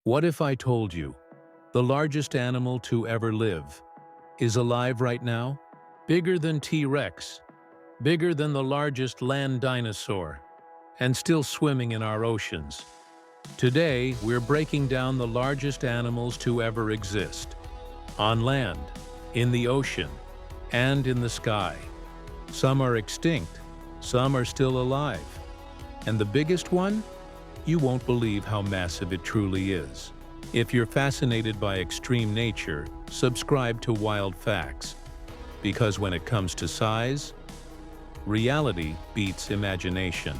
What if I told you the largest animal to ever live is alive right now? Bigger than T-Rex, bigger than the largest land dinosaur, and still swimming in our oceans. Today, we're breaking down the largest animals to ever exist. On land, in the ocean, and in the sky. Some are extinct, some are still alive. And the biggest one? You won't believe how massive it truly is. If you're fascinated by extreme nature, subscribe to Wild Facts. Because when it comes to size, reality beats imagination.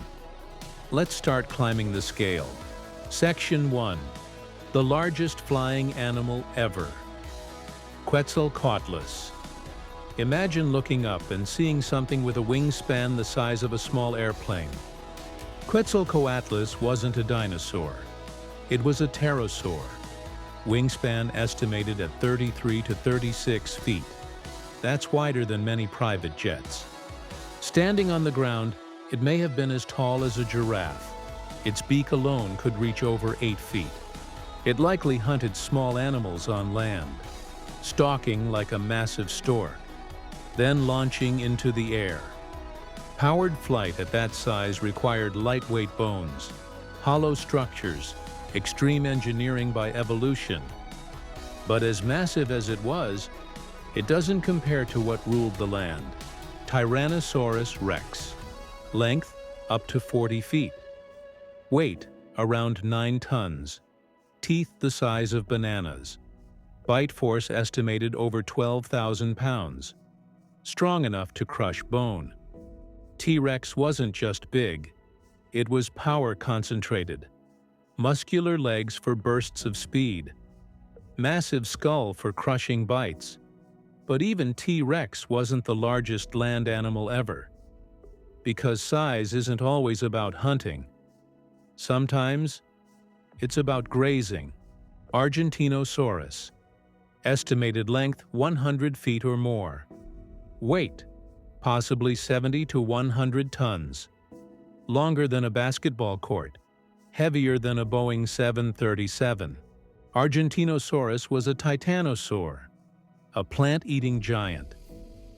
Let's start climbing the scale. Section 1. The largest flying animal ever. Quetzalcoatlus. Imagine looking up and seeing something with a wingspan the size of a small airplane. Quetzalcoatlus wasn't a dinosaur. It was a pterosaur. Wingspan estimated at 33 to 36 feet. That's wider than many private jets. Standing on the ground, it may have been as tall as a giraffe. Its beak alone could reach over 8 feet. It likely hunted small animals on land, stalking like a massive stork, then launching into the air. Powered flight at that size required lightweight bones, hollow structures, extreme engineering by evolution. But as massive as it was, it doesn't compare to what ruled the land. Tyrannosaurus rex. Length up to 40 feet. Weight around 9 tons. Teeth the size of bananas. Bite force estimated over 12,000 pounds. Strong enough to crush bone. T-Rex wasn't just big, it was power concentrated. Muscular legs for bursts of speed. Massive skull for crushing bites. But even T-Rex wasn't the largest land animal ever. Because size isn't always about hunting. Sometimes, it's about grazing. Argentinosaurus. Estimated length 100 feet or more. Weight, possibly 70 to 100 tons. Longer than a basketball court. Heavier than a Boeing 737. Argentinosaurus was a titanosaur, a plant-eating giant.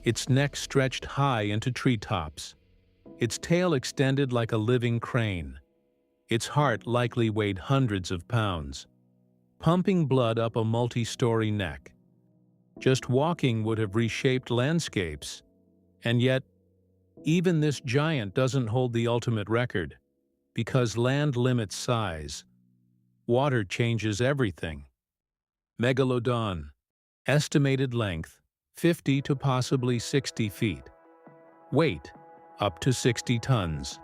Its neck stretched high into treetops. Its tail extended like a living crane. Its heart likely weighed hundreds of pounds, pumping blood up a multi-story neck. Just walking would have reshaped landscapes. And yet, even this giant doesn't hold the ultimate record, because land limits size. Water changes everything. Megalodon. Estimated length, 50 to possibly 60 feet. Weight, up to 60 tons.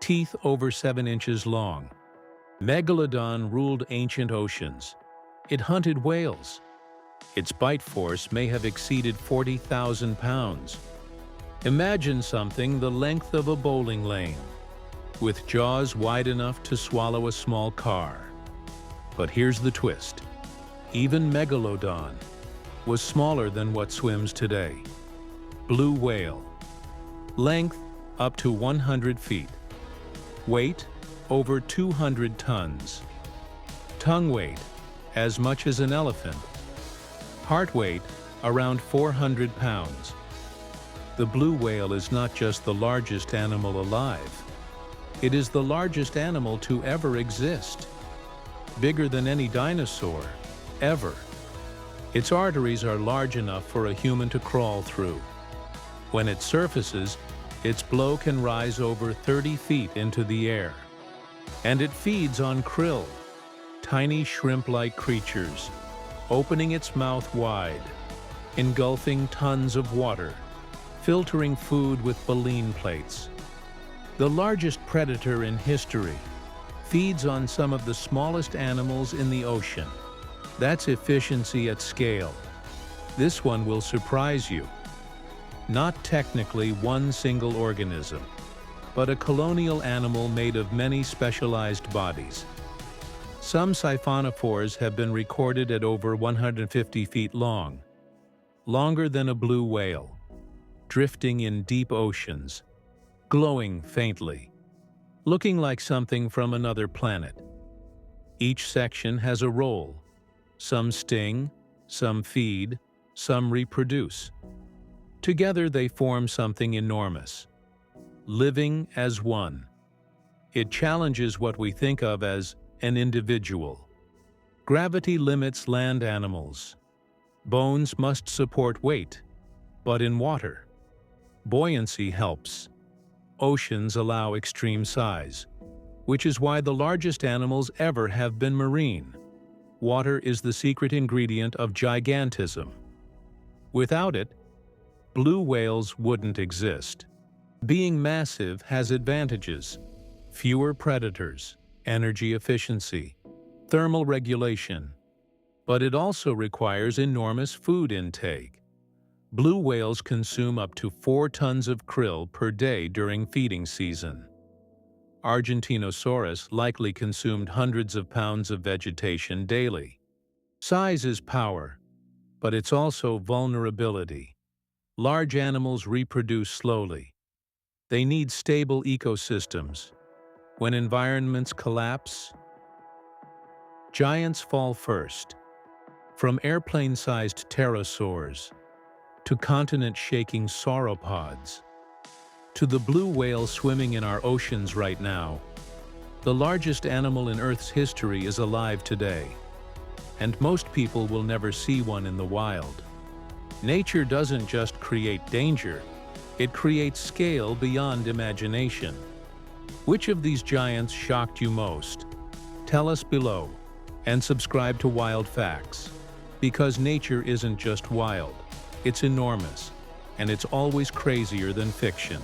Teeth over 7 inches long. Megalodon ruled ancient oceans. It hunted whales. Its bite force may have exceeded 40,000 pounds. Imagine something the length of a bowling lane, with jaws wide enough to swallow a small car. But here's the twist. Even Megalodon was smaller than what swims today. Blue whale. Length up to 100 feet. Weight over 200 tons. Tongue weight as much as an elephant. Heart weight around 400 pounds. The blue whale is not just the largest animal alive. It is the largest animal to ever exist. Bigger than any dinosaur, ever. Its arteries are large enough for a human to crawl through. When it surfaces, its blow can rise over 30 feet into the air. And it feeds on krill, tiny shrimp-like creatures, opening its mouth wide, engulfing tons of water, filtering food with baleen plates. The largest predator in history feeds on some of the smallest animals in the ocean. That's efficiency at scale. This one will surprise you. Not technically one single organism, but a colonial animal made of many specialized bodies. Some siphonophores have been recorded at over 150 feet long, longer than a blue whale, drifting in deep oceans, glowing faintly, looking like something from another planet. Each section has a role. Some sting, some feed, some reproduce. Together they form something enormous. Living as one. It challenges what we think of as an individual. Gravity limits land animals. Bones must support weight, but in water. Buoyancy helps. Oceans allow extreme size, which is why the largest animals ever have been marine. Water is the secret ingredient of gigantism. Without it, blue whales wouldn't exist. Being massive has advantages: fewer predators, energy efficiency, thermal regulation. But it also requires enormous food intake. Blue whales consume up to 4 tons of krill per day during feeding season. Dinosaurs likely consumed hundreds of pounds of vegetation daily. Size is power, but it's also vulnerability. Large animals reproduce slowly. They need stable ecosystems. When environments collapse, giants fall first. From airplane-sized pterosaurs to continent-shaking sauropods, to the blue whale swimming in our oceans right now, the largest animal in Earth's history is alive today, and most people will never see one in the wild. Nature doesn't just create danger, it creates scale beyond imagination. Which of these giants shocked you most? Tell us below, and subscribe to Wild Facts, because nature isn't just wild, it's enormous, and it's always crazier than fiction.